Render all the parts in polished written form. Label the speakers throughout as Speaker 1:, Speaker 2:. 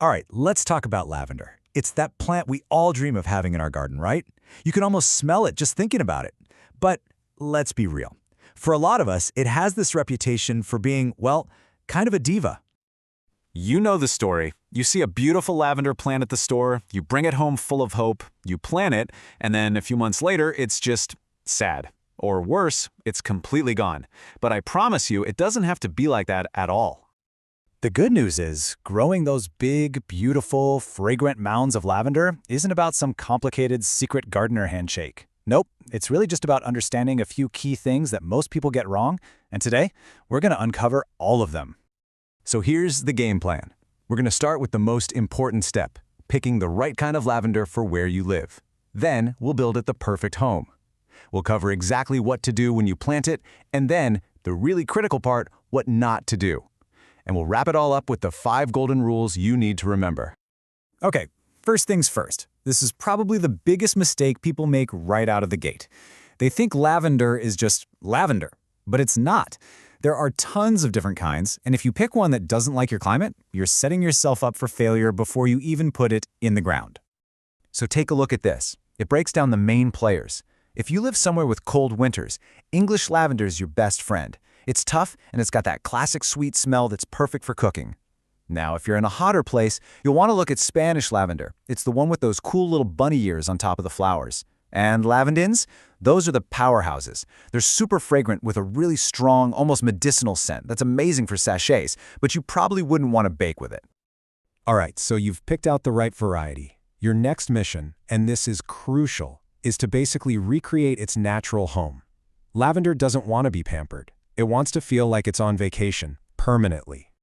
Speaker 1: All right, let's talk about lavender. It's that plant we all dream of having in our garden, right? You can almost smell it just thinking about it. But let's be real. For a lot of us, it has this reputation for being, well, kind of a diva.
Speaker 2: You know the story. You see a beautiful lavender plant at the store, you bring it home full of hope, you plant it, and then a few months later, it's just sad. Or worse, it's completely gone. But I promise you, it doesn't have to be like that at all.
Speaker 1: The good news is, growing those big, beautiful, fragrant mounds of lavender isn't about some complicated secret gardener handshake. Nope, it's really just about understanding a few key things that most people get wrong, and today, we're going to uncover all of them. So here's the game plan. We're going to start with the most important step, picking the right kind of lavender for where you live. Then, we'll build it the perfect home. We'll cover exactly what to do when you plant it, and then, the really critical part, what not to do. And we'll wrap it all up with the 5 golden rules you need to remember. Okay, first things first. This is probably the biggest mistake people make right out of the gate. They think lavender is just lavender, but it's not. There are tons of different kinds, and if you pick one that doesn't like your climate, you're setting yourself up for failure before you even put it in the ground. So take a look at this. It breaks down the main players. If you live somewhere with cold winters, English lavender is your best friend. It's tough, and it's got that classic sweet smell that's perfect for cooking. Now, if you're in a hotter place, you'll want to look at Spanish lavender. It's the one with those cool little bunny ears on top of the flowers. And lavandins? Those are the powerhouses. They're super fragrant with a really strong, almost medicinal scent that's amazing for sachets, but you probably wouldn't want to bake with it.
Speaker 3: All right, so you've picked out the right variety. Your next mission, and this is crucial, is to basically recreate its natural home. Lavender doesn't want to be pampered. It wants to feel like it's on vacation, permanently.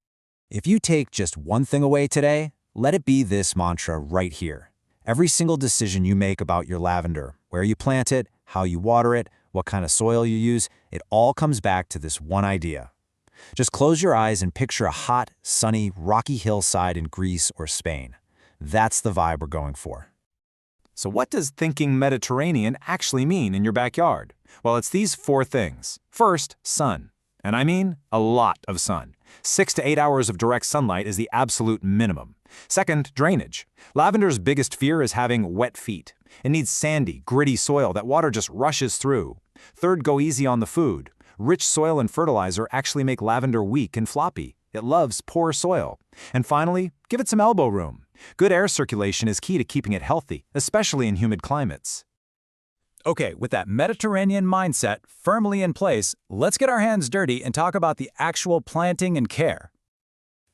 Speaker 4: If you take just one thing away today, let it be this mantra right here. Every single decision you make about your lavender, where you plant it, how you water it, what kind of soil you use, it all comes back to this one idea. Just close your eyes and picture a hot, sunny, rocky hillside in Greece or Spain. That's the vibe we're going for.
Speaker 2: So what does thinking Mediterranean actually mean in your backyard? Well, it's these 4 things. First, sun. And I mean a lot of sun. 6 to 8 hours of direct sunlight is the absolute minimum. Second, drainage. Lavender's biggest fear is having wet feet. It needs sandy, gritty soil that water just rushes through. Third, go easy on the food. Rich soil and fertilizer actually make lavender weak and floppy. It loves poor soil. And finally, give it some elbow room. Good air circulation is key to keeping it healthy, especially in humid climates.
Speaker 1: Okay, with that Mediterranean mindset firmly in place, let's get our hands dirty and talk about the actual planting and care.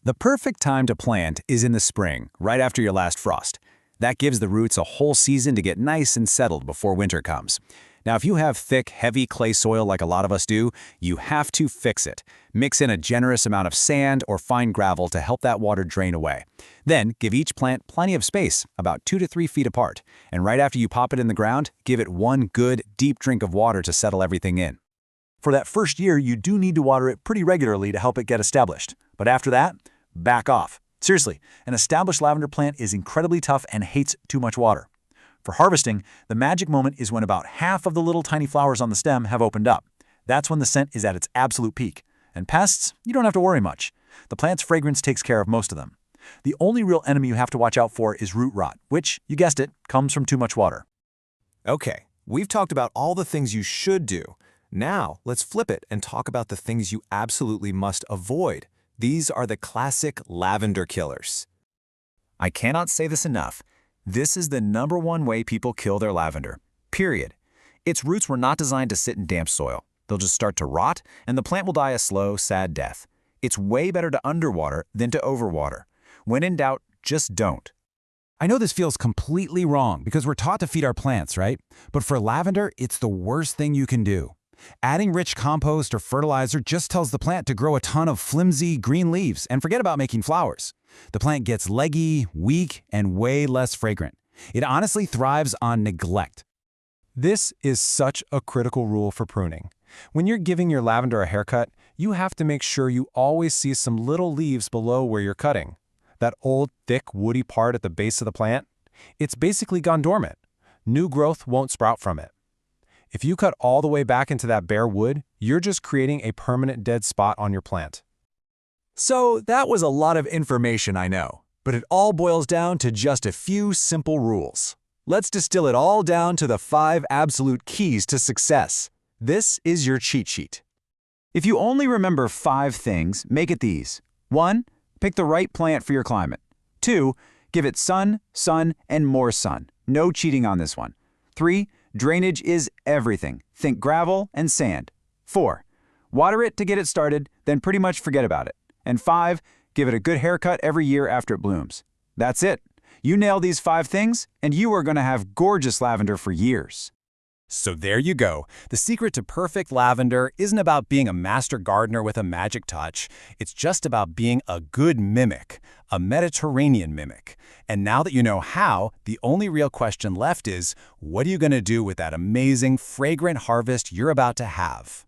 Speaker 1: The perfect time to plant is in the spring, right after your last frost. That gives the roots a whole season to get nice and settled before winter comes. Now, if you have thick, heavy clay soil like a lot of us do, you have to fix it. Mix in a generous amount of sand or fine gravel to help that water drain away. Then, give each plant plenty of space, about 2 to 3 feet apart. And right after you pop it in the ground, give it one good, deep drink of water to settle everything in. For that first year, you do need to water it pretty regularly to help it get established. But after that, back off. Seriously, an established lavender plant is incredibly tough and hates too much water. For harvesting, the magic moment is when about half of the little tiny flowers on the stem have opened up. That's when the scent is at its absolute peak. And pests, you don't have to worry much. The plant's fragrance takes care of most of them. The only real enemy you have to watch out for is root rot, which, you guessed it, comes from too much water.
Speaker 5: Okay, we've talked about all the things you should do. Now, let's flip it and talk about the things you absolutely must avoid. These are the classic lavender killers.
Speaker 1: I cannot say this enough. This is the #1 way people kill their lavender, period. Its roots were not designed to sit in damp soil. They'll just start to rot, and the plant will die a slow, sad death. It's way better to underwater than to overwater. When in doubt, just don't.
Speaker 3: I know this feels completely wrong because we're taught to feed our plants, right? But for lavender, it's the worst thing you can do. Adding rich compost or fertilizer just tells the plant to grow a ton of flimsy green leaves and forget about making flowers. The plant gets leggy, weak, and way less fragrant. It honestly thrives on neglect. This is such a critical rule for pruning. When you're giving your lavender a haircut, you have to make sure you always see some little leaves below where you're cutting. That old, thick, woody part at the base of the plant, it's basically gone dormant. New growth won't sprout from it. If you cut all the way back into that bare wood, you're just creating a permanent dead spot on your plant.
Speaker 1: So that was a lot of information, I know. But it all boils down to just a few simple rules. Let's distill it all down to the 5 absolute keys to success. This is your cheat sheet.
Speaker 3: If you only remember 5 things, make it these. 1. Pick the right plant for your climate. 2. Give it sun, sun, and more sun. No cheating on this one. 3. Drainage is everything. Think gravel and sand. 4. Water it to get it started, then pretty much forget about it. And 5. Give it a good haircut every year after it blooms. That's it. You nail these 5 things, and you are going to have gorgeous lavender for years.
Speaker 1: So there you go. The secret to perfect lavender isn't about being a master gardener with a magic touch. It's just about being a good mimic, a Mediterranean mimic. And now that you know how, the only real question left is, what are you going to do with that amazing, fragrant harvest you're about to have?